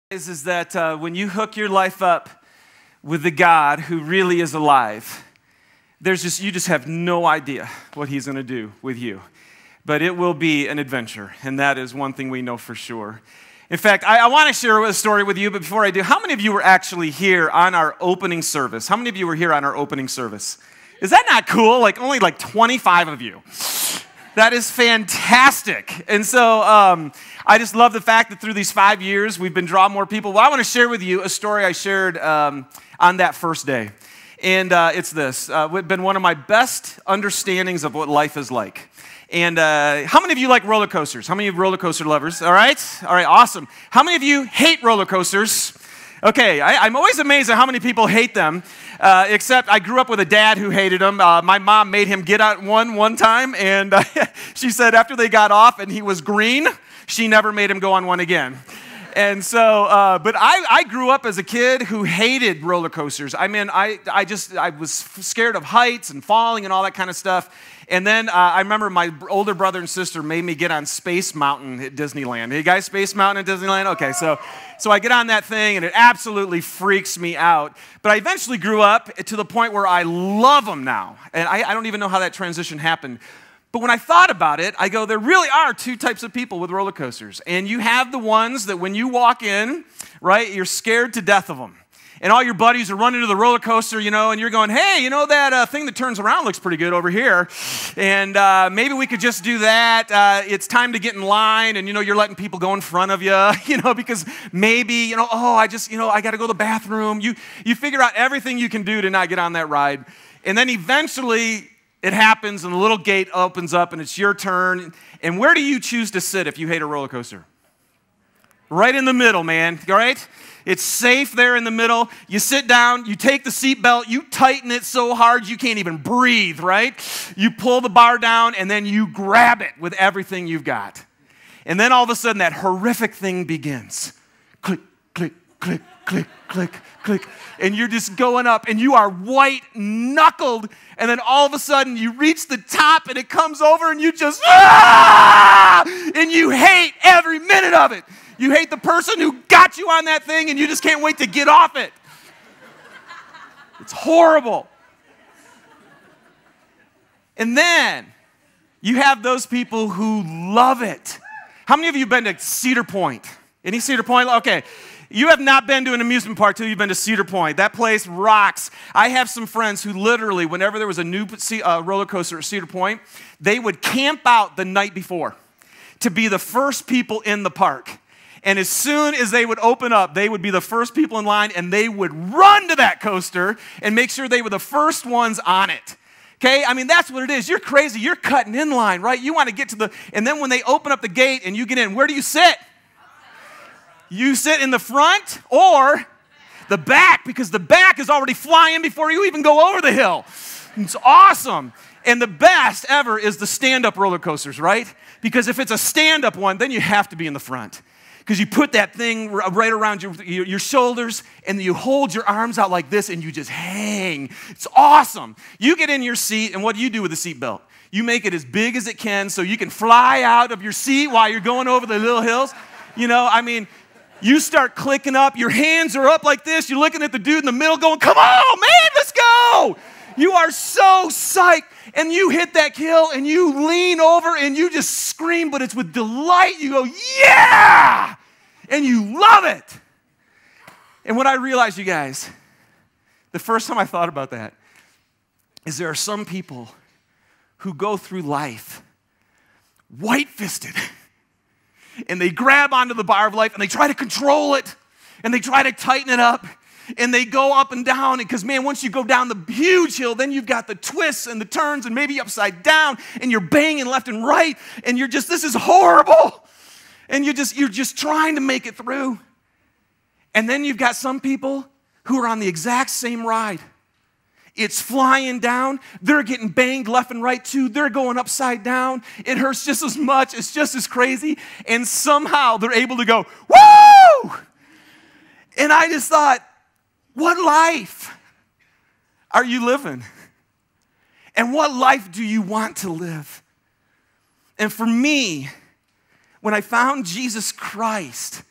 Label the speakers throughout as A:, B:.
A: Is that when you hook your life up with the God who really is alive, you just have no idea what he's going to do with you. But it will be an adventure, and that is one thing we know for sure. In fact, I want to share a story with you, but before I do, how many of you were actually here on our opening service? How many of you were here on our opening service? Is that not cool? Only 25 of you. That is fantastic. And so I just love the fact that through these 5 years, we've been drawing more people. Well, I want to share with you a story I shared on that first day. And it's this. It's been one of my best understandings of what life is like. And how many of you like roller coasters? How many of you roller coaster lovers? All right, awesome. How many of you hate roller coasters? Okay, I'm always amazed at how many people hate them, except I grew up with a dad who hated them. My mom made him get out one time, and she said after they got off and he was green, she never made him go on one again. And so, but I grew up as a kid who hated roller coasters. I mean, I was scared of heights and falling and all that kind of stuff. And then I remember my older brother and sister made me get on Space Mountain at Disneyland. Hey guys, Space Mountain at Disneyland? Okay, so I get on that thing and it absolutely freaks me out. But I eventually grew up to the point where I love them now. And I don't even know how that transition happened. But when I thought about it, I go, there really are two types of people with roller coasters. And you have the ones that when you walk in, right, you're scared to death of them. And all your buddies are running to the roller coaster, and you're going, hey, that thing that turns around looks pretty good over here. And maybe we could just do that. It's time to get in line. And, you're letting people go in front of you, because maybe, I got to go to the bathroom. You figure out everything you can do to not get on that ride. And then eventually it happens and the little gate opens up and it's your turn. And where do you choose to sit if you hate a roller coaster? Right in the middle, man, all right? It's safe there in the middle. You sit down, you take the seatbelt, you tighten it so hard you can't even breathe, right? You pull the bar down and then you grab it with everything you've got. And then all of a sudden that horrific thing begins. Click, click, click, click, click, click. And you're just going up and you are white-knuckled. And then all of a sudden you reach the top and it comes over and you just, and you hate every minute of it. You hate the person who got you on that thing and you just can't wait to get off it. It's horrible. And then you have those people who love it. How many of you have been to Cedar Point? Any Cedar Point? Okay. You have not been to an amusement park till you've been to Cedar Point. That place rocks. I have some friends who literally, whenever there was a new roller coaster at Cedar Point, they would camp out the night before to be the first people in the park. And as soon as they would open up, they would be the first people in line, and they would run to that coaster and make sure they were the first ones on it. Okay? I mean, that's what it is. You're crazy. You're cutting in line, right? You want to get to the, and then when they open up the gate and you get in, where do you sit? You sit in the front or the back, because the back is already flying before you even go over the hill. It's awesome. And the best ever is the stand-up roller coasters, right? Because if it's a stand-up one, then you have to be in the front. Because you put that thing right around your shoulders and you hold your arms out like this and you just hang. It's awesome. You get in your seat, and what do you do with the seatbelt? You make it as big as it can so you can fly out of your seat while you're going over the little hills. You start clicking up. Your hands are up like this. You're looking at the dude in the middle going, come on, man, let's go. You are so psyched. And you hit that hill and you lean over and you just scream, but it's with delight. You go, yeah! And you love it. And what I realized, you guys, the first time I thought about that, is there are some people who go through life white-fisted. And they grab onto the bar of life and they try to control it. And they try to tighten it up. And they go up and down, because, man, once you go down the huge hill, then you've got the twists and the turns and maybe upside down, and you're banging left and right, and you're just, this is horrible. And you're just trying to make it through. And then you've got some people who are on the exact same ride. It's flying down. They're getting banged left and right, too. They're going upside down. It hurts just as much. It's just as crazy. And somehow they're able to go, woo! And I just thought, what life are you living? And what life do you want to live? And for me, when I found Jesus Christ,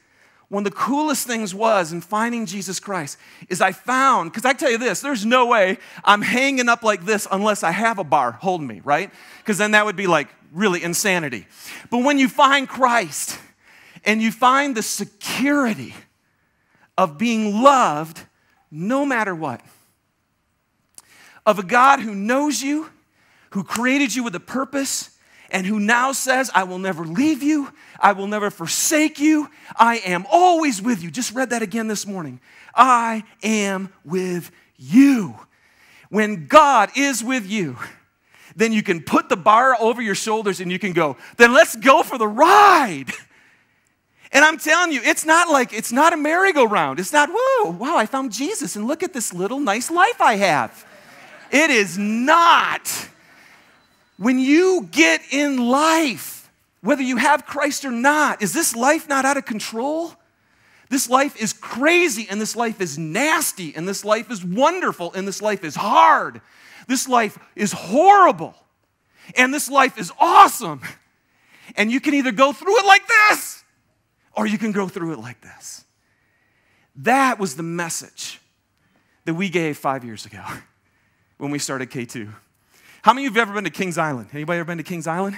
A: one of the coolest things was in finding Jesus Christ is I found, because I tell you this, there's no way I'm hanging up like this unless I have a bar holding me, right? Because then that would be like really insanity. But when you find Christ and you find the security of being loved no matter what, of a God who knows you, who created you with a purpose, and who now says, I will never leave you, I will never forsake you, I am always with you. Just read that again this morning. I am with you. When God is with you, then you can put the bar over your shoulders and you can go, then let's go for the ride. And I'm telling you, it's not a merry-go-round. It's not, whoa, wow, I found Jesus and look at this little nice life I have. It is not. When you get in life, whether you have Christ or not, is this life not out of control? This life is crazy, and this life is nasty, and this life is wonderful, and this life is hard. This life is horrible, and this life is awesome. And you can either go through it like this, or you can go through it like this. That was the message that we gave 5 years ago when we started K2. How many of you have ever been to Kings Island? Anybody ever been to Kings Island?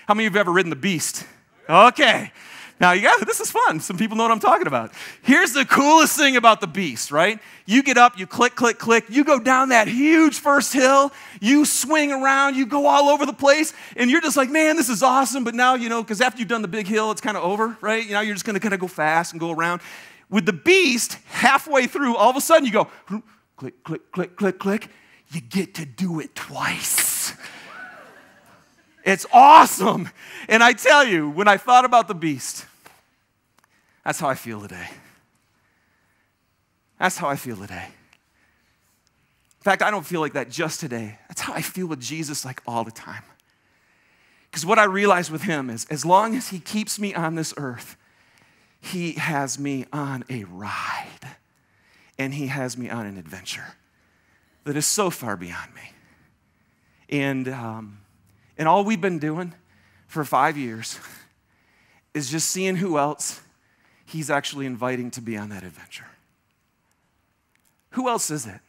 A: How many of you have ever ridden the Beast? Okay. Now, this is fun. Some people know what I'm talking about. Here's the coolest thing about the Beast, right? You get up, you click, click, click. You go down that huge first hill. You swing around. You go all over the place. And you're just like, man, this is awesome. But now, because after you've done the big hill, it's kind of over, right? You're just going to kind of go fast and go around. With the Beast, halfway through, all of a sudden you go, click, click, click, click, click. You get to do it twice. It's awesome. And I tell you, when I thought about the Beast, that's how I feel today. That's how I feel today. In fact, I don't feel like that just today. That's how I feel with Jesus like all the time. Because what I realize with him is as long as he keeps me on this earth, he has me on a ride. And he has me on an adventure that is so far beyond me. And all we've been doing for 5 years is just seeing who else he's actually inviting to be on that adventure. Who else is it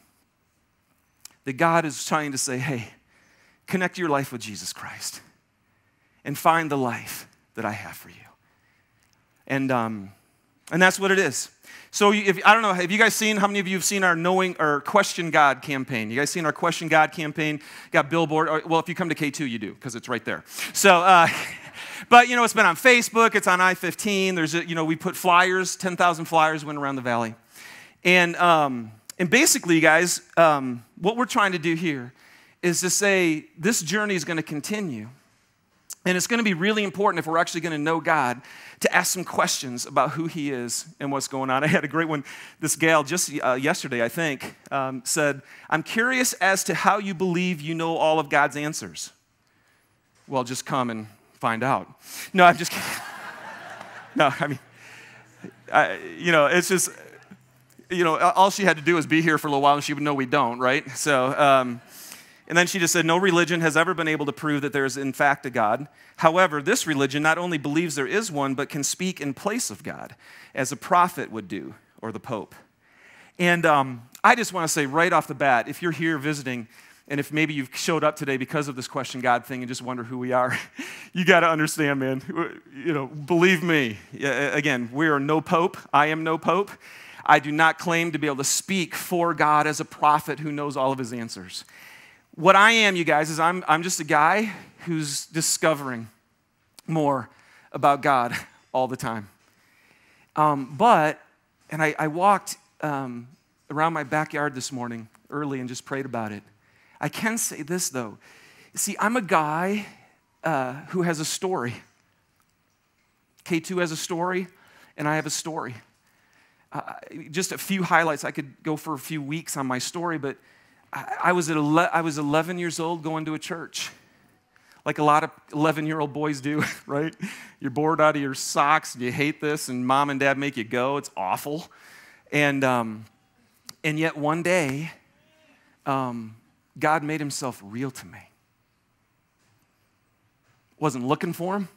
A: that God is trying to say, hey, connect your life with Jesus Christ and find the life that I have for you? And that's what it is. So I don't know, have you guys seen, how many of you have seen our Knowing or Question God campaign? You guys seen our Question God campaign? Got billboard, well, if you come to K2, you do, because it's right there. So, but it's been on Facebook, it's on I-15, there's we put flyers, 10,000 flyers went around the valley. And basically, guys, what we're trying to do here is to say this journey is going to continue. And it's going to be really important if we're actually going to know God to ask some questions about who he is and what's going on. I had a great one. This gal just yesterday, I think, said, I'm curious as to how you believe you know all of God's answers. Well, just come and find out. No, I'm just kidding. No, I mean, it's just, all she had to do was be here for a little while and she would know we don't, right? So, and then she just said, no religion has ever been able to prove that there is in fact a God. However, this religion not only believes there is one, but can speak in place of God, as a prophet would do, or the Pope. And I just want to say right off the bat, if you're here visiting, and if maybe you've showed up today because of this Question God thing and just wonder who we are, you got to understand, man, believe me, again, we are no Pope. I am no Pope. I do not claim to be able to speak for God as a prophet who knows all of his answers. What I am, you guys, is I'm just a guy who's discovering more about God all the time. I walked around my backyard this morning early and just prayed about it. I can say this, though. See, I'm a guy who has a story. K2 has a story, and I have a story. Just a few highlights. I could go for a few weeks on my story, but I was 11 years old going to a church, like a lot of 11-year-old boys do, right? You're bored out of your socks, and you hate this, and mom and dad make you go. It's awful. And yet one day, God made himself real to me. Wasn't looking for him.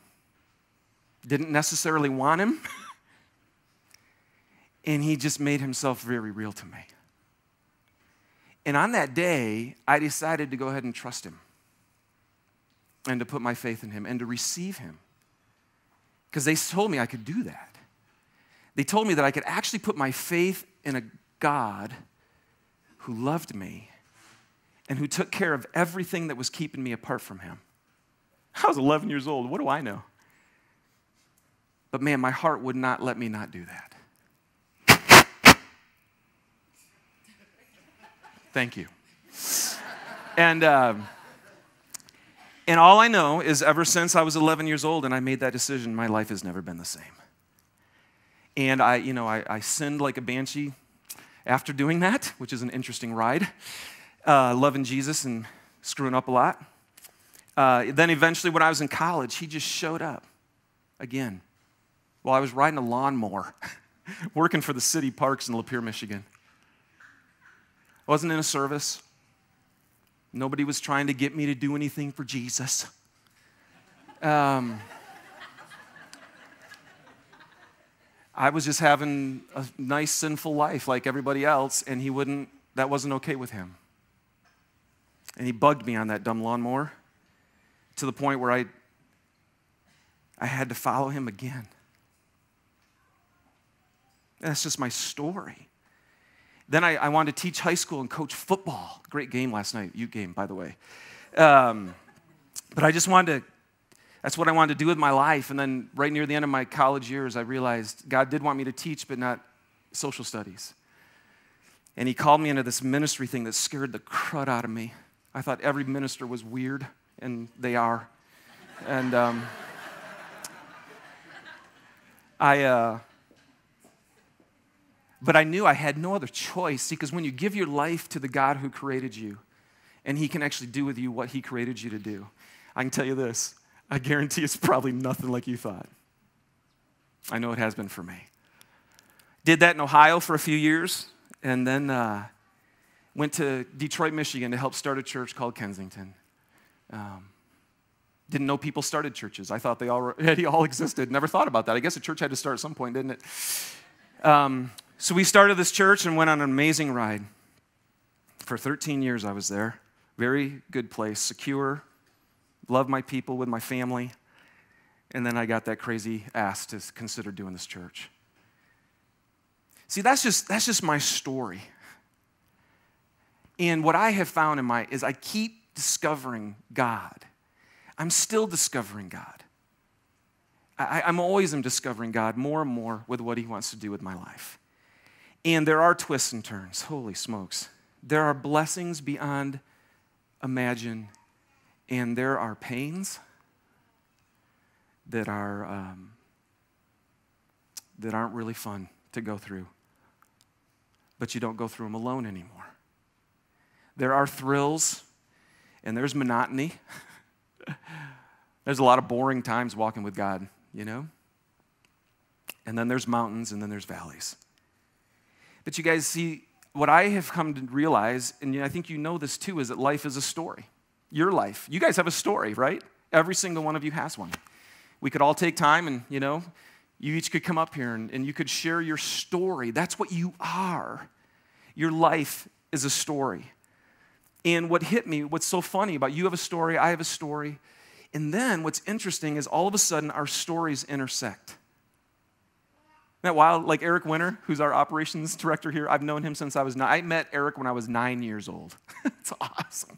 A: Didn't necessarily want him. And he just made himself very real to me. And on that day, I decided to go ahead and trust him and to put my faith in him and to receive him. Because they told me I could do that. They told me that I could actually put my faith in a God who loved me and who took care of everything that was keeping me apart from him. I was 11 years old. What do I know? But man, my heart would not let me not do that. Thank you. And all I know is ever since I was 11 years old and I made that decision, my life has never been the same. And I sinned like a banshee after doing that, which is an interesting ride, loving Jesus and screwing up a lot. Then eventually when I was in college, he just showed up again while I was riding a lawnmower, working for the city parks in Lapeer, Michigan. I wasn't in a service. Nobody was trying to get me to do anything for Jesus. I was just having a nice sinful life like everybody else, and that wasn't okay with him. And he bugged me on that dumb lawnmower to the point where I had to follow him again. That's just my story. Then I wanted to teach high school and coach football. Great game last night, Ute game, by the way. But I just that's what I wanted to do with my life. And then right near the end of my college years, I realized God did want me to teach, but not social studies. And he called me into this ministry thing that scared the crud out of me. I thought every minister was weird, and they are. And but I knew I had no other choice, because when you give your life to the God who created you, and he can actually do with you what he created you to do, I can tell you this, I guarantee it's probably nothing like you thought. I know it has been for me. Did that in Ohio for a few years, and then went to Detroit, Michigan to help start a church called Kensington. Didn't know people started churches. I thought they already all existed. Never thought about that. I guess a church had to start at some point, didn't it? So we started this church and went on an amazing ride. For 13 years I was there. Very good place, secure, loved my people with my family. And then I got that crazy ask to consider doing this church. See, that's just my story. And what I have found is I keep discovering God. I'm still discovering God. I'm always discovering God more and more with what he wants to do with my life. And there are twists and turns. Holy smokes. There are blessings beyond imagine, and there are pains that aren't really fun to go through. But you don't go through them alone anymore. There are thrills, and there's monotony. There's a lot of boring times walking with God, you know? And then there's mountains, and then there's valleys. But you guys see, what I have come to realize, and I think you know this too, is that life is a story. Your life. You guys have a story, right? Every single one of you has one. We could all take time and, you each could come up here and you could share your story. That's what you are. Your life is a story. And what hit me, what's so funny about you have a story, I have a story, and then what's interesting is all of a sudden our stories intersect. Isn't that wild? Like Eric Winter, who's our operations director here, I've known him since I met Eric when I was 9 years old. It's awesome.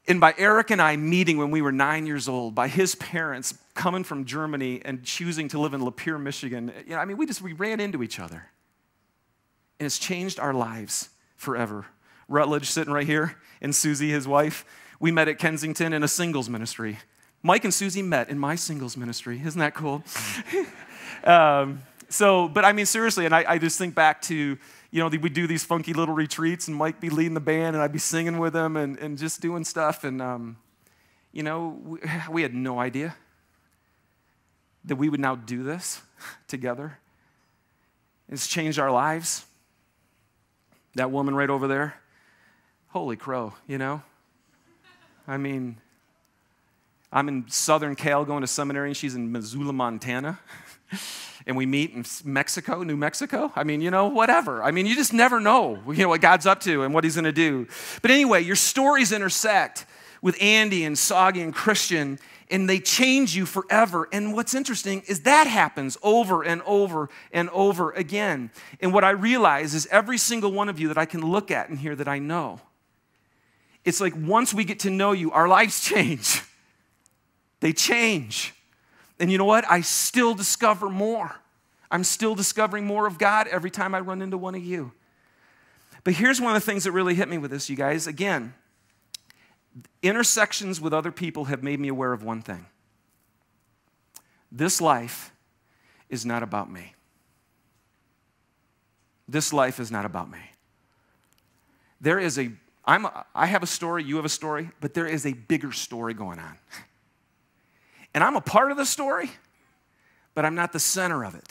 A: And by Eric and I meeting when we were 9 years old, by his parents coming from Germany and choosing to live in Lapeer, Michigan, we ran into each other. And it's changed our lives forever. Rutledge sitting right here, and Susie, his wife, we met at Kensington in a singles ministry. Mike and Susie met in my singles ministry. Isn't that cool? Seriously, and I just think back to, we'd do these funky little retreats, and Mike be leading the band, and I'd be singing with him and just doing stuff. And, we had no idea that we would now do this together. It's changed our lives. That woman right over there, holy crow, I'm in Southern Cal going to seminary, and she's in Missoula, Montana. And we meet in Mexico, New Mexico. I mean, whatever. I mean, you just never know, what God's up to and what he's going to do. But anyway, your stories intersect with Andy and Soggy and Christian, and they change you forever. And what's interesting is that happens over and over and over again. And what I realize is every single one of you that I can look at and hear that I know, it's like once we get to know you, our lives change. They change. And you know what? I still discover more. I'm still discovering more of God every time I run into one of you. But here's one of the things that really hit me with this, you guys. Again, intersections with other people have made me aware of one thing. This life is not about me. This life is not about me. I have a story, you have a story, but there is a bigger story going on. And I'm a part of the story, but I'm not the center of it.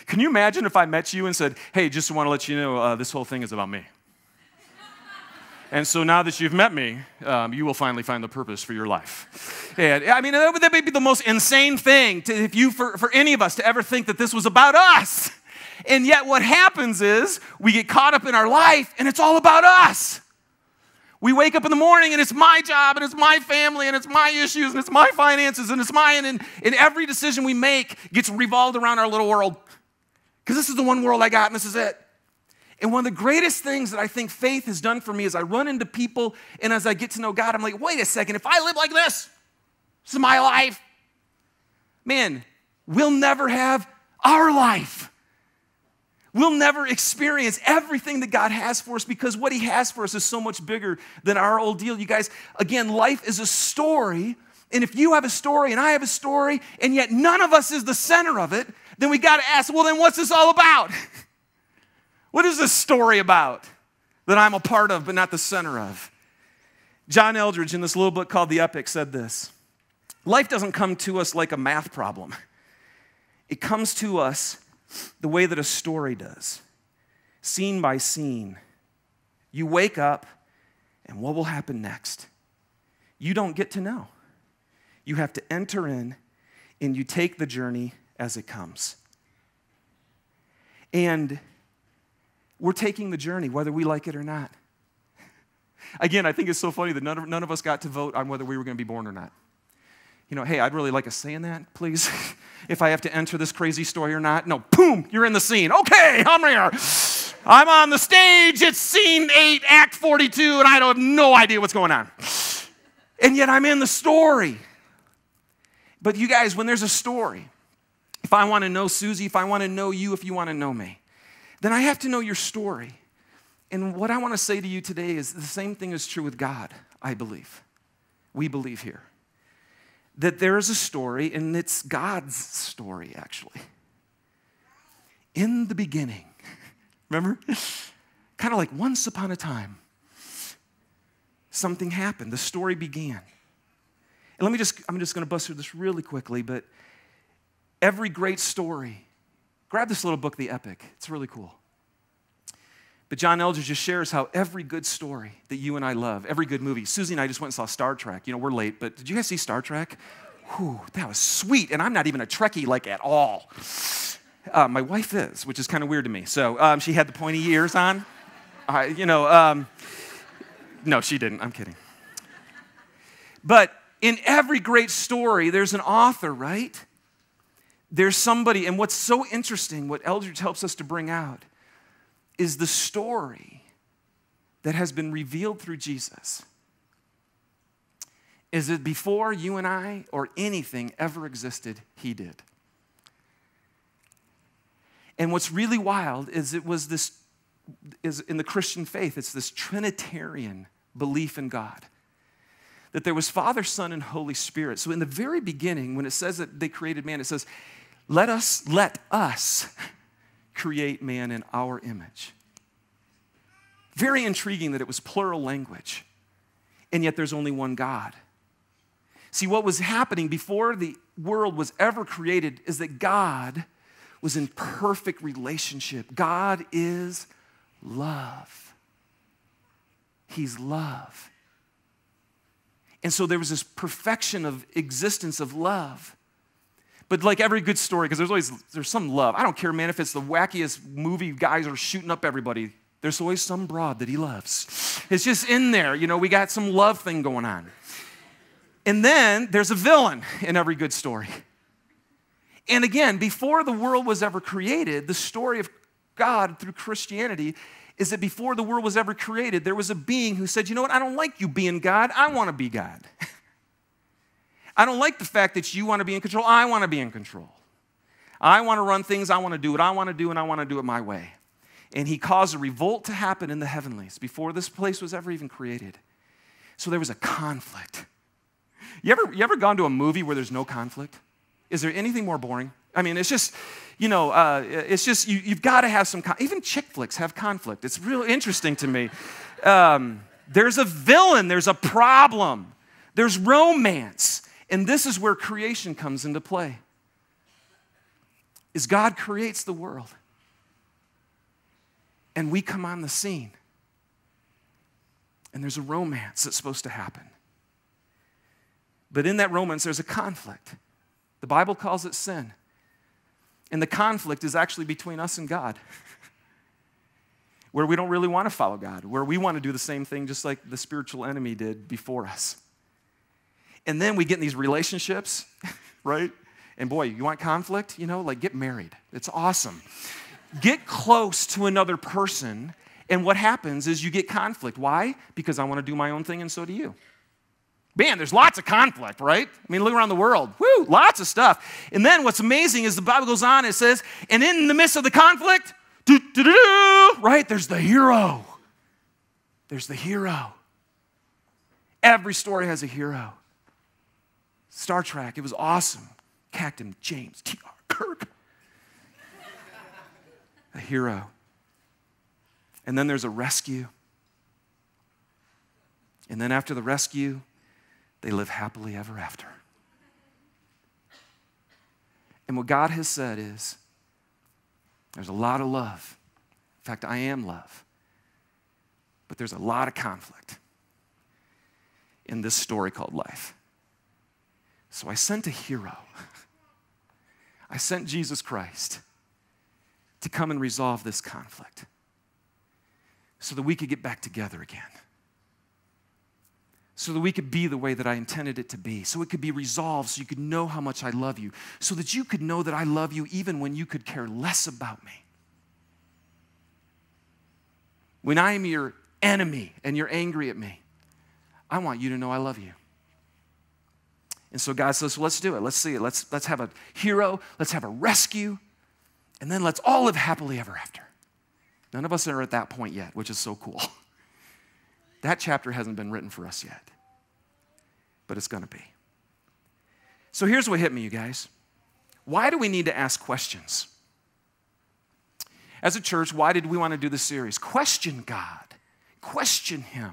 A: Can you imagine if I met you and said, hey, just want to let you know this whole thing is about me. And so now that you've met me, you will finally find the purpose for your life. And I mean, that may be the most insane thing for any of us to ever think that this was about us. And yet what happens is we get caught up in our life and it's all about us. We wake up in the morning and it's my job and it's my family and it's my issues and it's my finances and it's mine. And every decision we make gets revolved around our little world. Because this is the one world I got and this is it. And one of the greatest things that I think faith has done for me is I run into people and as I get to know God, I'm like, wait a second, if I live like this is my life. Man, we'll never have our life. We'll never experience everything that God has for us because what he has for us is so much bigger than our old deal. You guys, again, life is a story. And if you have a story and I have a story and yet none of us is the center of it, then we got to ask, well, then what's this all about? What is this story about that I'm a part of but not the center of? John Eldredge in this little book called The Epic said this: life doesn't come to us like a math problem. It comes to us the way that a story does, scene by scene. You wake up, and what will happen next? You don't get to know. You have to enter in, and you take the journey as it comes. And we're taking the journey, whether we like it or not. Again, I think it's so funny that none of us got to vote on whether we were going to be born or not. Hey, I'd really like a say in that, please. If I have to enter this crazy story or not. No, boom, you're in the scene. Okay, I'm here. I'm on the stage. It's scene 8, act 42, and I have no idea what's going on. And yet I'm in the story. But you guys, when there's a story, if I want to know Susie, if I want to know you, if you want to know me, then I have to know your story. And what I want to say to you today is the same thing is true with God, I believe. We believe here. That there is a story, and it's God's story, actually. In the beginning, remember? Kind of like once upon a time, something happened. The story began. And I'm just going to bust through this really quickly, but every great story, grab this little book, The Epic. It's really cool. But John Eldredge just shares how every good story that you and I love, every good movie. Susie and I just went and saw Star Trek. We're late, but did you guys see Star Trek? Whew, that was sweet. And I'm not even a Trekkie at all. My wife is, which is kind of weird to me. So she had the pointy ears on. No, she didn't. I'm kidding. But in every great story, there's an author, right? There's somebody. And what's so interesting, what Eldredge helps us to bring out, is the story that has been revealed through Jesus. Is that before you and I or anything ever existed, he did. And what's really wild is in the Christian faith, it's this Trinitarian belief in God. That there was Father, Son, and Holy Spirit. So in the very beginning, when it says that they created man, it says, let us create man in our image. Very intriguing that it was plural language, and yet there's only one God. See, what was happening before the world was ever created is that God was in perfect relationship. God is love. He's love. And so there was this perfection of existence of love. But like every good story, because there's some love. I don't care, man, if it's the wackiest movie, guys are shooting up everybody. There's always some broad that he loves. It's just in there. We got some love thing going on. And then there's a villain in every good story. And again, before the world was ever created, the story of God through Christianity is that before the world was ever created, there was a being who said, you know what, I don't like you being God, I want to be God. I don't like the fact that you want to be in control, I want to be in control. I want to run things, I want to do what I want to do, and I want to do it my way. And he caused a revolt to happen in the heavenlies before this place was ever even created. So there was a conflict. You ever gone to a movie where there's no conflict? Is there anything more boring? I mean, it's just, you've got to have some, even chick flicks have conflict. It's real interesting to me. There's a villain, there's a problem, there's romance. And this is where creation comes into play. Is God creates the world. And we come on the scene. And there's a romance that's supposed to happen. But in that romance, there's a conflict. The Bible calls it sin. And the conflict is actually between us and God. Where we don't really want to follow God. Where we want to do the same thing just like the spiritual enemy did before us. And then we get in these relationships, right? And boy, you want conflict? Get married. It's awesome. Get close to another person, and what happens is you get conflict. Why? Because I want to do my own thing, and so do you. Man, there's lots of conflict, right? I mean, look around the world. Woo, lots of stuff. And then what's amazing is the Bible goes on, it says, and in the midst of the conflict, right, there's the hero. There's the hero. Every story has a hero. Star Trek, it was awesome. Captain James T.R. Kirk. A hero. And then there's a rescue. And then after the rescue, they live happily ever after. And what God has said is, there's a lot of love. In fact, I am love. But there's a lot of conflict in this story called life. So I sent a hero. I sent Jesus Christ to come and resolve this conflict so that we could get back together again. So that we could be the way that I intended it to be. So it could be resolved so you could know how much I love you. So that you could know that I love you even when you could care less about me. When I am your enemy and you're angry at me, I want you to know I love you. And so God says, well, let's do it. Let's see it. Let's have a hero. Let's have a rescue. And then let's all live happily ever after. None of us are at that point yet, which is so cool. That chapter hasn't been written for us yet. But it's going to be. So here's what hit me, you guys. Why do we need to ask questions? As a church, why did we want to do this series? Question God. Question Him.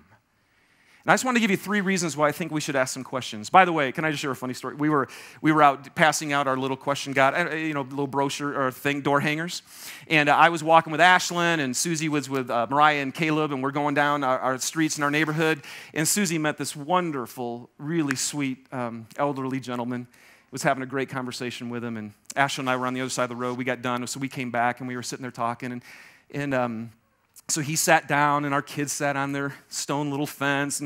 A: And I just want to give you 3 reasons why I think we should ask some questions. By the way, can I just share a funny story? We were out passing out our little question God, little brochure or thing, door hangers. And I was walking with Ashlyn, and Susie was with Mariah and Caleb, and we're going down our streets in our neighborhood. And Susie met this wonderful, really sweet elderly gentleman. Was having a great conversation with him. And Ashlyn and I were on the other side of the road. We got done, so we came back, and we were sitting there talking. So he sat down, and our kids sat on their stone little fence,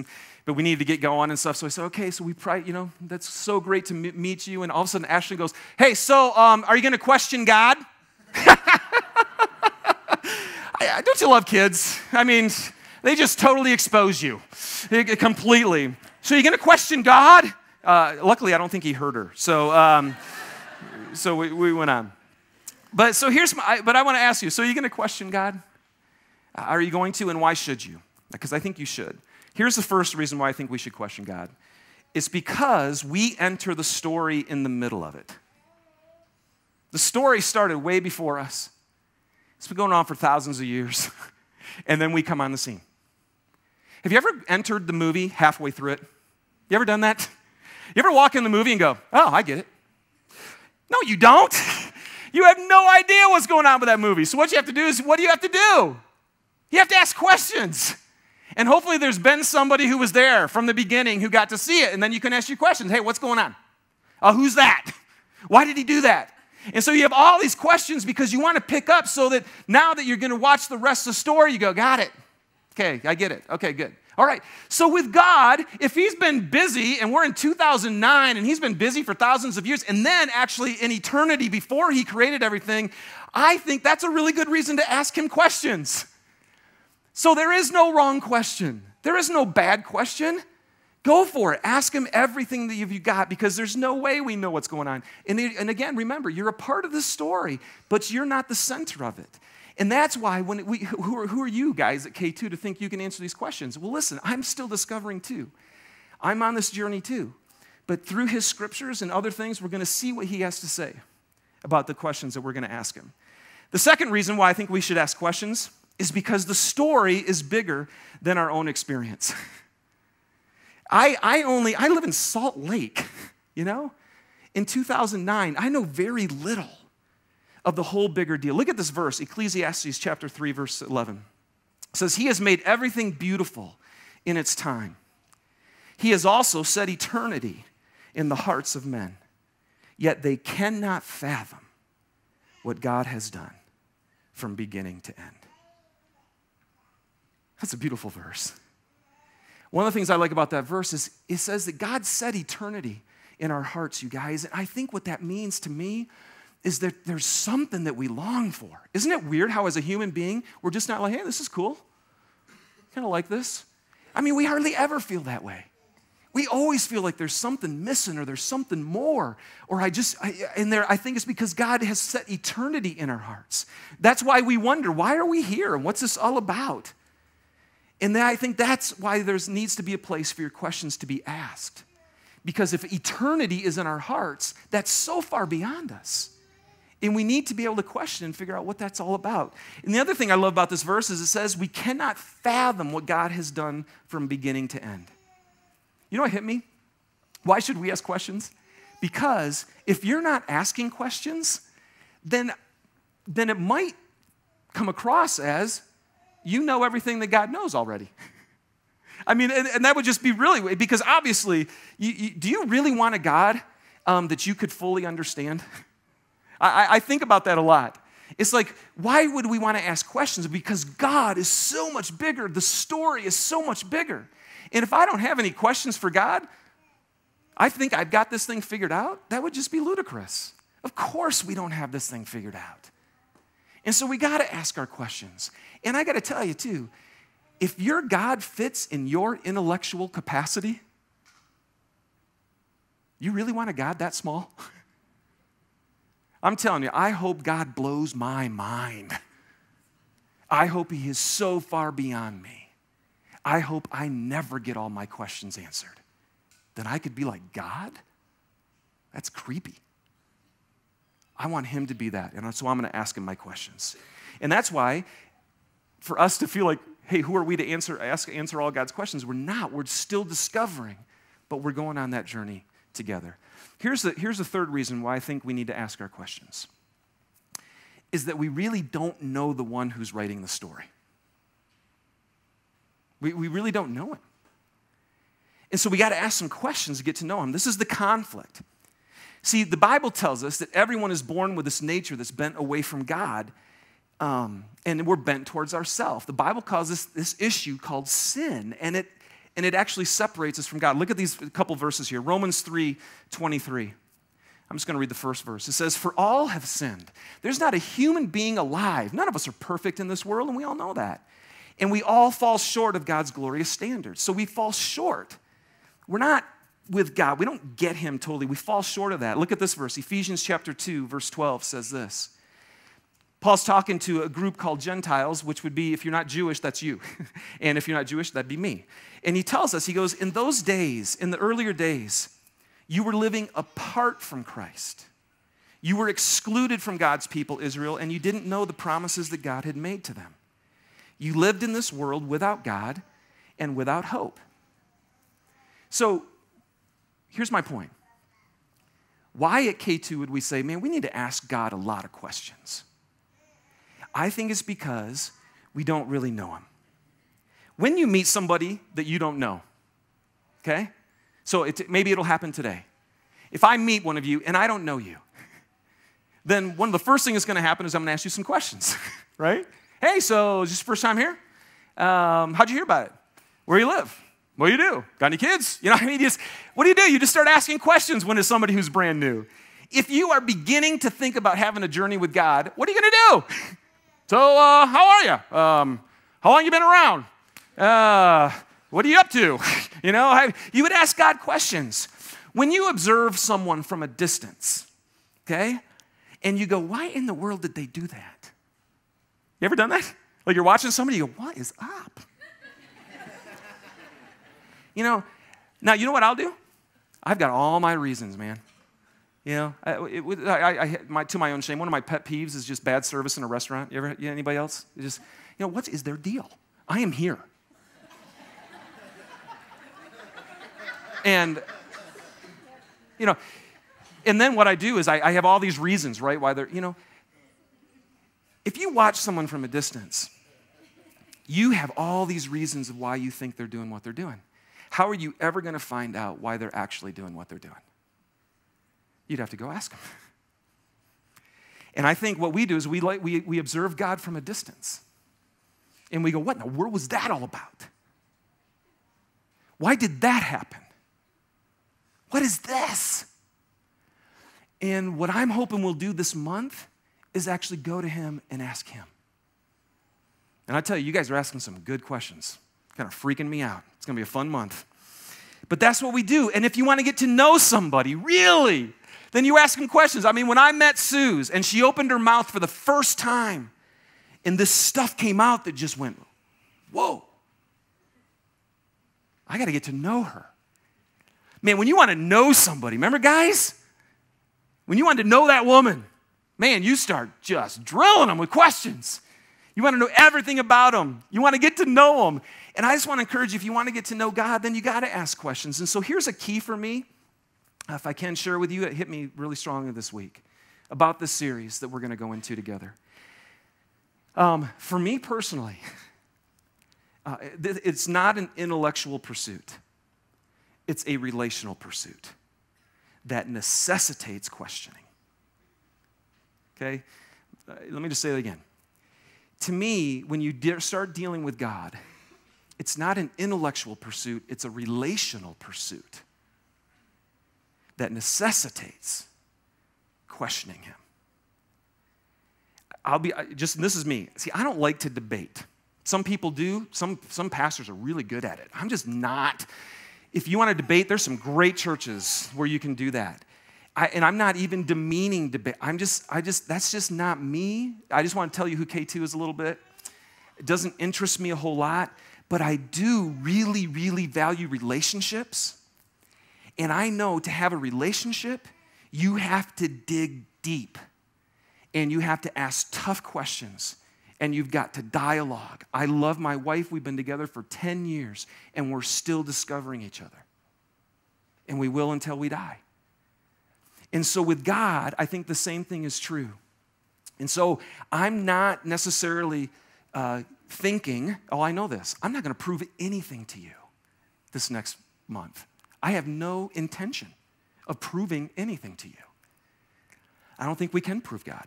A: but we needed to get going and stuff. So I said, okay, so we probably, that's so great to meet you. And all of a sudden, Ashley goes, hey, so are you going to question God? Don't you love kids? I mean, they just totally expose you completely. So you're going to question God? Luckily, I don't think he heard her. So we went on. But so but I want to ask you, so are you going to question God? Are you going to, and why should you? Because I think you should. Here's the first reason why I think we should question God. It's because we enter the story in the middle of it. The story started way before us. It's been going on for thousands of years. And then we come on the scene. Have you ever entered the movie halfway through it? You ever done that? You ever walk in the movie and go, oh, I get it. No, you don't. You have no idea what's going on with that movie. So what you have to do is, what do you have to do? You have to ask questions. And hopefully there's been somebody who was there from the beginning who got to see it, and then you can ask your questions. Hey, what's going on? Who's that? Why did he do that? And so you have all these questions because you want to pick up so that now that you're going to watch the rest of the story, you go, got it. Okay, I get it. Okay, good. All right, so with God, if he's been busy, and we're in 2009, and he's been busy for thousands of years, and then actually in eternity before he created everything, I think that's a really good reason to ask him questions. So there is no wrong question. There is no bad question. Go for it. Ask him everything that you've got because there's no way we know what's going on. And again, remember, you're a part of the story, but you're not the center of it. And that's why who are you guys at K2 to think you can answer these questions? Well, listen, I'm still discovering too. I'm on this journey too. But through his scriptures and other things, we're going to see what he has to say about the questions that we're going to ask him. The second reason why I think we should ask questions is because the story is bigger than our own experience. I live in Salt Lake, you know? In 2009, I know very little of the whole bigger deal. Look at this verse, Ecclesiastes chapter 3, verse 11. It says, he has made everything beautiful in its time. He has also set eternity in the hearts of men, yet they cannot fathom what God has done from beginning to end. That's a beautiful verse. One of the things I like about that verse is it says that God set eternity in our hearts, you guys. And I think what that means to me is that there's something that we long for. Isn't it weird how as a human being, we're just not like, hey, this is cool. Kind of like this. I mean, we hardly ever feel that way. We always feel like there's something missing or there's something more. Or I think it's because God has set eternity in our hearts. That's why we wonder, why are we here? And what's this all about? And I think that's why there needs to be a place for your questions to be asked. Because if eternity is in our hearts, that's so far beyond us. And we need to be able to question and figure out what that's all about. And the other thing I love about this verse is it says we cannot fathom what God has done from beginning to end. You know what hit me? Why should we ask questions? Because if you're not asking questions, then it might come across as you know everything that God knows already. I mean, and that would just be really, because obviously, do you really want a God that you could fully understand? I think about that a lot. It's like, why would we want to ask questions? Because God is so much bigger. The story is so much bigger. And if I don't have any questions for God, I think I've got this thing figured out. That would just be ludicrous. Of course we don't have this thing figured out. And so we got to ask our questions. And I got to tell you too, if your God fits in your intellectual capacity, you really want a God that small? I'm telling you, I hope God blows my mind. I hope he is so far beyond me. I hope I never get all my questions answered. Then I could be like, God? That's creepy. I want him to be that, and so I'm going to ask him my questions. And that's why, for us to feel like, hey, who are we to answer all God's questions? We're not. We're still discovering, but we're going on that journey together. Here's the third reason why I think we need to ask our questions, is that we really don't know the one who's writing the story. We really don't know him. And so we got to ask some questions to get to know him. This is the conflict. See, the Bible tells us that everyone is born with this nature that's bent away from God, and we're bent towards ourselves. The Bible calls this issue called sin, and it actually separates us from God. Look at these couple verses here. Romans 3:23. I'm just going to read the first verse. It says, for all have sinned. There's not a human being alive. None of us are perfect in this world, and we all know that. And we all fall short of God's glorious standards. So we fall short. We're not with God. We don't get him totally. We fall short of that. Look at this verse. Ephesians chapter 2, verse 12 says this. Paul's talking to a group called Gentiles, which would be, if you're not Jewish, that's you. And if you're not Jewish, that'd be me. And he tells us, he goes, in those days, in the earlier days, you were living apart from Christ. You were excluded from God's people, Israel, and you didn't know the promises that God had made to them. You lived in this world without God and without hope. So, here's my point. Why at K2 would we say, man, we need to ask God a lot of questions? I think it's because we don't really know him. when you meet somebody that you don't know, okay? So maybe it'll happen today. If I meet one of you and I don't know you, then one of the first things that's going to happen is I'm going to ask you some questions, right? Hey, so is this your first time here? How'd you hear about it? Where do you live? What do you do? Got any kids? You know what I mean? What do? You just start asking questions when it's somebody who's brand new. If you are beginning to think about having a journey with God, what are you going to do? So, how are you? How long you been around? What are you up to? You would ask God questions. When you observe someone from a distance, okay, and you go, why in the world did they do that? You ever done that? Like you're watching somebody, you go, what is up? Now you know what I'll do? I've got all my reasons, man. To my own shame, one of my pet peeves is just bad service in a restaurant. Anybody else? What is their deal? I am here. And then what I do is I have all these reasons, right, why they're, if you watch someone from a distance, you have all these reasons of why you think they're doing what they're doing. How are you ever going to find out why they're actually doing what they're doing? You'd have to go ask them. And I think what we do is we observe God from a distance. And we go, what in the world was that all about? Why did that happen? What is this? And what I'm hoping we'll do this month is actually go to him and ask him. And I tell you, you guys are asking some good questions. Kind of freaking me out. It's going to be a fun month. But that's what we do. And if you want to get to know somebody, really, then you ask them questions. I mean, when I met Suze and she opened her mouth for the first time and this stuff came out that just went, whoa. I got to get to know her. Man, when you want to know somebody, remember guys? When you want to know that woman, man, you start just drilling them with questions. You want to know everything about them. You want to get to know them. And I just want to encourage you, if you want to get to know God, then you got to ask questions. And so here's a key for me, if I can share with you, it hit me really strongly this week about this series that we're going to go into together. For me personally, it's not an intellectual pursuit. It's a relational pursuit that necessitates questioning. Okay? Let me just say that again. To me, when you start dealing with God, it's not an intellectual pursuit, it's a relational pursuit that necessitates questioning him. This is me. See, I don't like to debate. Some people do. Some pastors are really good at it. I'm just not. If you want to debate, there's some great churches where you can do that. And I'm not even demeaning debate. That's just not me. I just want to tell you who K2 is a little bit. It doesn't interest me a whole lot, but I do really, really value relationships. And I know to have a relationship, you have to dig deep. And you have to ask tough questions. And you've got to dialogue. I love my wife. We've been together for 10 years, and we're still discovering each other. And we will until we die. And so with God, I think the same thing is true. And so I'm not necessarily thinking, oh, I know this. I'm not going to prove anything to you this next month. I have no intention of proving anything to you. I don't think we can prove God.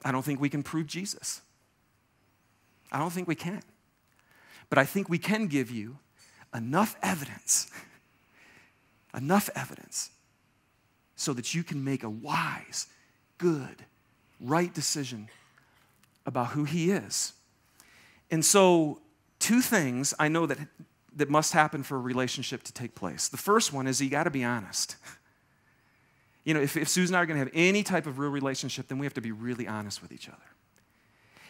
A: I don't think we can prove Jesus. I don't think we can. But I think we can give you enough evidence so that you can make a wise, good, right decision about who he is. And so, two things I know that must happen for a relationship to take place. The first one is you got to be honest. If Susan and I are going to have any type of real relationship, then we have to be really honest with each other.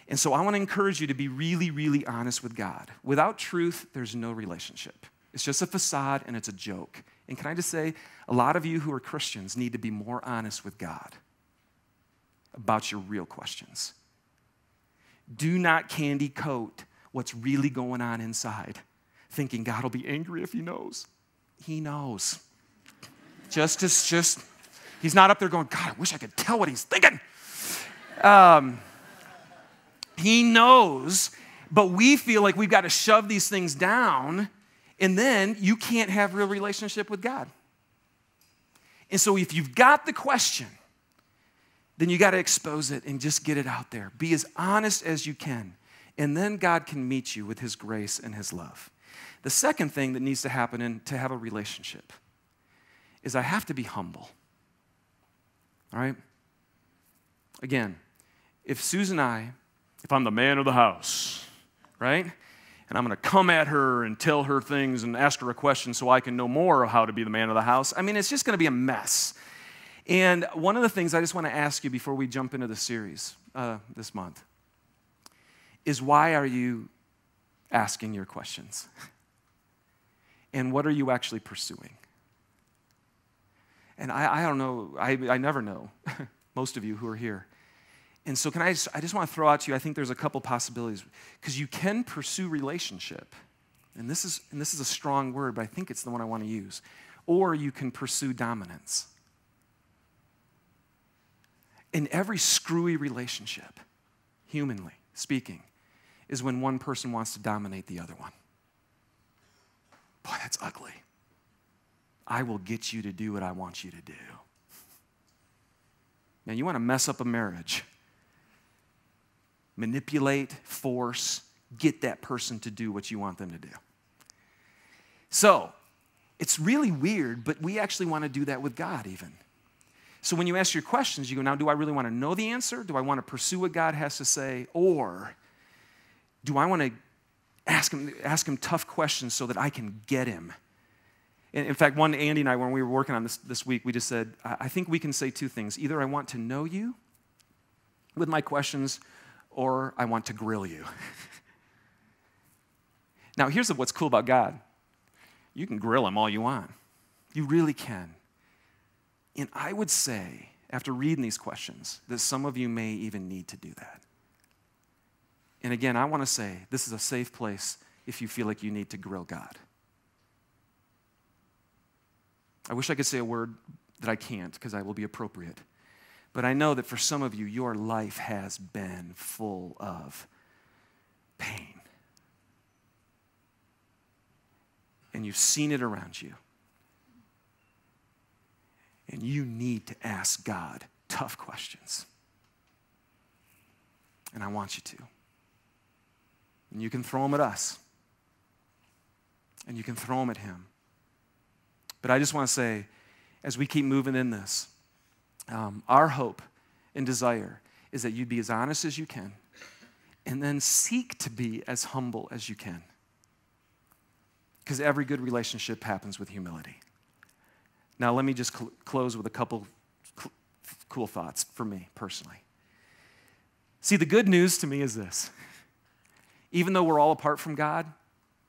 A: And so I want to encourage you to be really, really honest with God. Without truth, there's no relationship. It's just a facade and it's a joke. And can I just say, a lot of you who are Christians need to be more honest with God about your real questions. Do not candy coat what's really going on inside, thinking God will be angry if he knows. He knows. He's not up there going, God, I wish I could tell what he's thinking. He knows, But we feel like we've got to shove these things down, and then you can't have real relationship with God. And so if you've got the question, then you got to expose it and just get it out there. Be as honest as you can. And then God can meet you with his grace and his love. The second thing that needs to happen to have a relationship is I have to be humble. All right? Again, if I'm the man of the house, right? And I'm going to come at her and tell her things and ask her a question so I can know more of how to be the man of the house. I mean, it's just going to be a mess. And one of the things I just want to ask you before we jump into the series this month is, why are you asking your questions? And what are you actually pursuing? And I don't know. I never know, most of you who are here. And so I just want to throw out to you, I think there's a couple possibilities. Because you can pursue relationship. And this is a strong word, but I think it's the one I want to use. Or you can pursue dominance. In every screwy relationship, humanly speaking, is when one person wants to dominate the other one. Boy, that's ugly. I will get you to do what I want you to do. Now, you want to mess up a marriage. Manipulate, force, get that person to do what you want them to do. So, it's really weird, but we actually want to do that with God even. So when you ask your questions, you go, now, do I really want to know the answer? Do I want to pursue what God has to say? Or do I want to ask him tough questions so that I can get him? In fact, Andy and I, when we were working on this week, we just said, I think we can say two things. Either I want to know you with my questions, or I want to grill you. Now, here's what's cool about God. You can grill him all you want. You really can. And I would say, after reading these questions, that some of you may even need to do that. And again, I want to say, this is a safe place if you feel like you need to grill God. I wish I could say a word that I can't, because I will be appropriate. But I know that for some of you, your life has been full of pain. And you've seen it around you. And you need to ask God tough questions. And I want you to. And you can throw them at us. And you can throw them at him. But I just want to say, as we keep moving in this, our hope and desire is that you be as honest as you can, and then seek to be as humble as you can. Because every good relationship happens with humility. Now, let me just close with a couple cool thoughts for me personally. See, the good news to me is this. Even though we're all apart from God,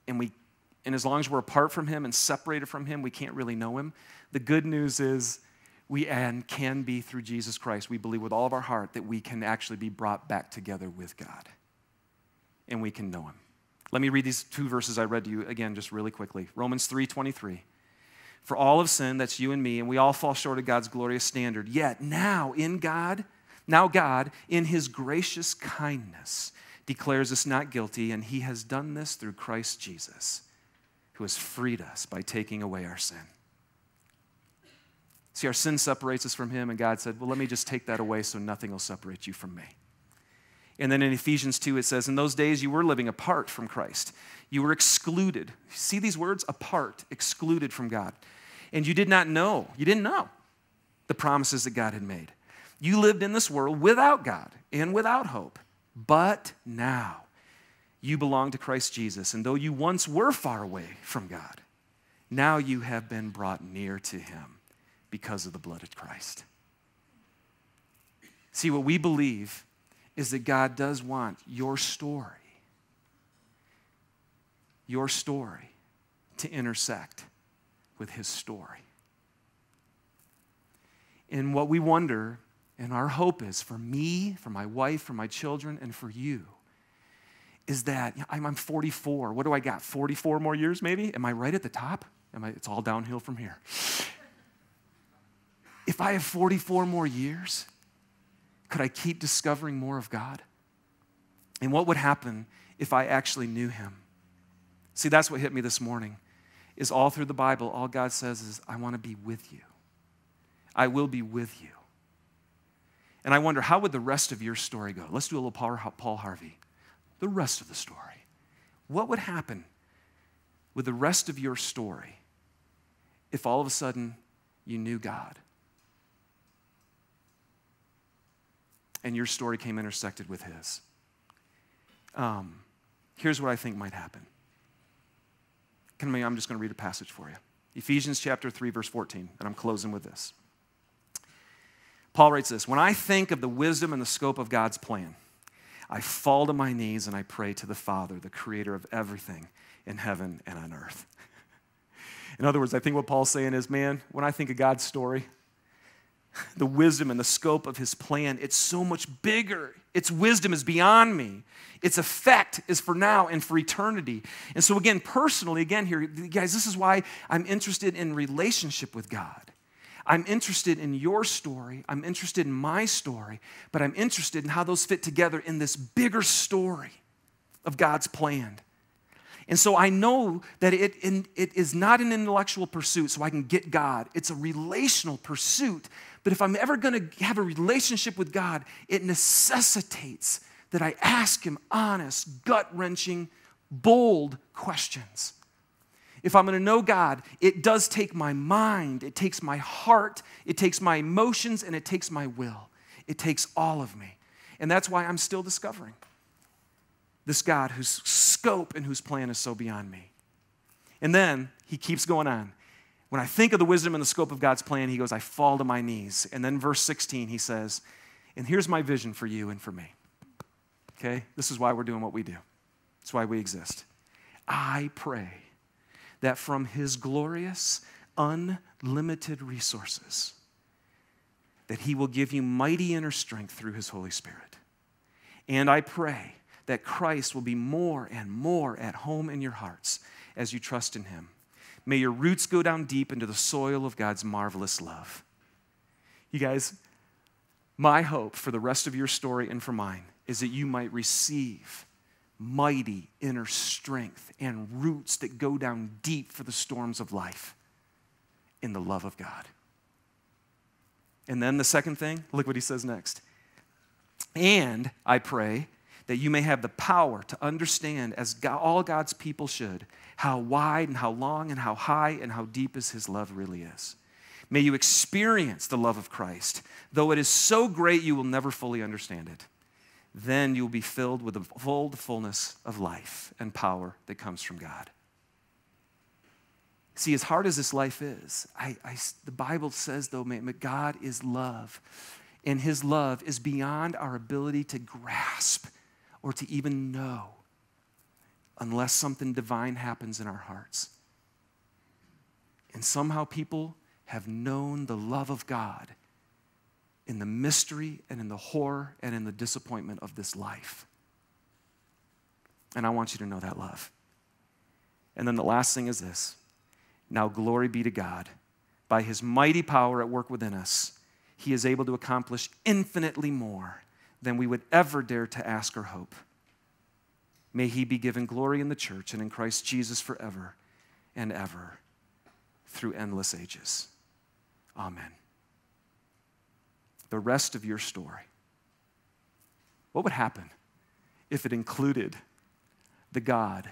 A: and as long as we're apart from him and separated from him, we can't really know him. The good news is we can be through Jesus Christ. We believe with all of our heart that we can actually be brought back together with God. And we can know him. Let me read these two verses I read to you again just really quickly. Romans 3:23. For all have sinned, that's you and me, and we all fall short of God's glorious standard. Yet now God, in his gracious kindness, declares us not guilty, and he has done this through Christ Jesus, who has freed us by taking away our sin. See, our sin separates us from him, and God said, well, let me just take that away so nothing will separate you from me. And then in Ephesians 2, it says, in those days you were living apart from Christ. You were excluded. See these words? Apart, excluded from God. And you didn't know the promises that God had made. You lived in this world without God and without hope. But now you belong to Christ Jesus. And though you once were far away from God, now you have been brought near to him because of the blood of Christ. See, what we believe is that God does want your story to intersect with his story. And what we wonder, and our hope is for me, for my wife, for my children, and for you, is that I'm 44. What do I got? 44 more years maybe? Am I right at the top? It's all downhill from here. If I have 44 more years, could I keep discovering more of God? And what would happen if I actually knew him. See, that's what hit me this morning, is all through the Bible, all God says is, I want to be with you. I will be with you. And I wonder, how would the rest of your story go? Let's do a little Paul Harvey. The rest of the story. What would happen with the rest of your story if all of a sudden you knew God and your story came intersected with his? Here's what I think might happen. I'm just going to read a passage for you. Ephesians chapter 3, verse 14, and I'm closing with this. Paul writes this: when I think of the wisdom and the scope of God's plan, I fall to my knees and I pray to the Father, the creator of everything in heaven and on earth. In other words, I think what Paul's saying is, man, when I think of God's story, the wisdom and the scope of his plan, it's so much bigger. Its wisdom is beyond me. Its effect is for now and for eternity. And so again, personally, here, guys, this is why I'm interested in relationship with God. I'm interested in your story. I'm interested in my story, but I'm interested in how those fit together in this bigger story of God's plan. And so I know that it is not an intellectual pursuit so I can get God. It's a relational pursuit. But if I'm ever going to have a relationship with God, it necessitates that I ask him honest, gut-wrenching, bold questions. If I'm going to know God, it does take my mind, it takes my heart, it takes my emotions, and it takes my will. It takes all of me. And that's why I'm still discovering this God whose scope and whose plan is so beyond me. And then he keeps going on. When I think of the wisdom and the scope of God's plan, he goes, I fall to my knees. And then verse 16, he says, and here's my vision for you and for me. Okay? This is why we're doing what we do. It's why we exist. I pray that from his glorious, unlimited resources, that he will give you mighty inner strength through his Holy Spirit. And I pray that Christ will be more and more at home in your hearts as you trust in him. May your roots go down deep into the soil of God's marvelous love. You guys, my hope for the rest of your story and for mine is that you might receive mighty inner strength and roots that go down deep for the storms of life in the love of God. And then the second thing, look what he says next. And I pray that you may have the power to understand, as God, all God's people should, how wide and how long and how high and how deep is his love really is. May you experience the love of Christ, though it is so great you will never fully understand it. Then you'll be filled with the fullness of life and power that comes from God. See, as hard as this life is, the Bible says, though, God is love. And his love is beyond our ability to grasp or to even know unless something divine happens in our hearts. And somehow people have known the love of God in the mystery and in the horror and in the disappointment of this life. And I want you to know that love. And then the last thing is this. Now glory be to God. By his mighty power at work within us, he is able to accomplish infinitely more than we would ever dare to ask or hope. May he be given glory in the church and in Christ Jesus forever and ever through endless ages. Amen. The rest of your story. What would happen if it included the God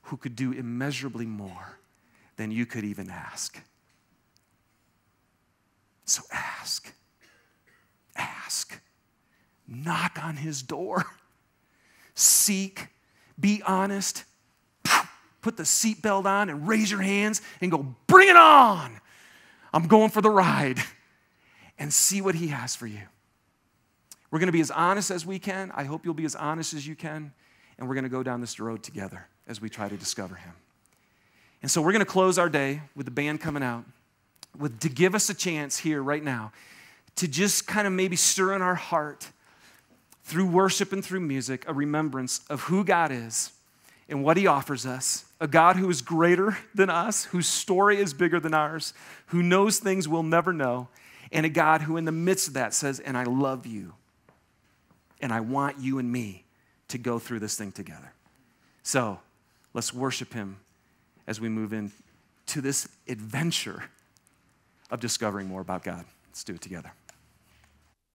A: who could do immeasurably more than you could even ask? So ask. Knock on his door. Seek. Be honest. Put the seatbelt on and raise your hands and go, bring it on. I'm going for the ride. And see what he has for you. We're going to be as honest as we can. I hope you'll be as honest as you can. And we're going to go down this road together as we try to discover him. And so we're going to close our day with the band coming out to give us a chance here right now to just kind of maybe stir in our heart through worship and through music a remembrance of who God is and what he offers us. A God who is greater than us, whose story is bigger than ours, who knows things we'll never know, and a God who in the midst of that says, and I love you, and I want you and me to go through this thing together. So let's worship him as we move into this adventure of discovering more about God. Let's do it together.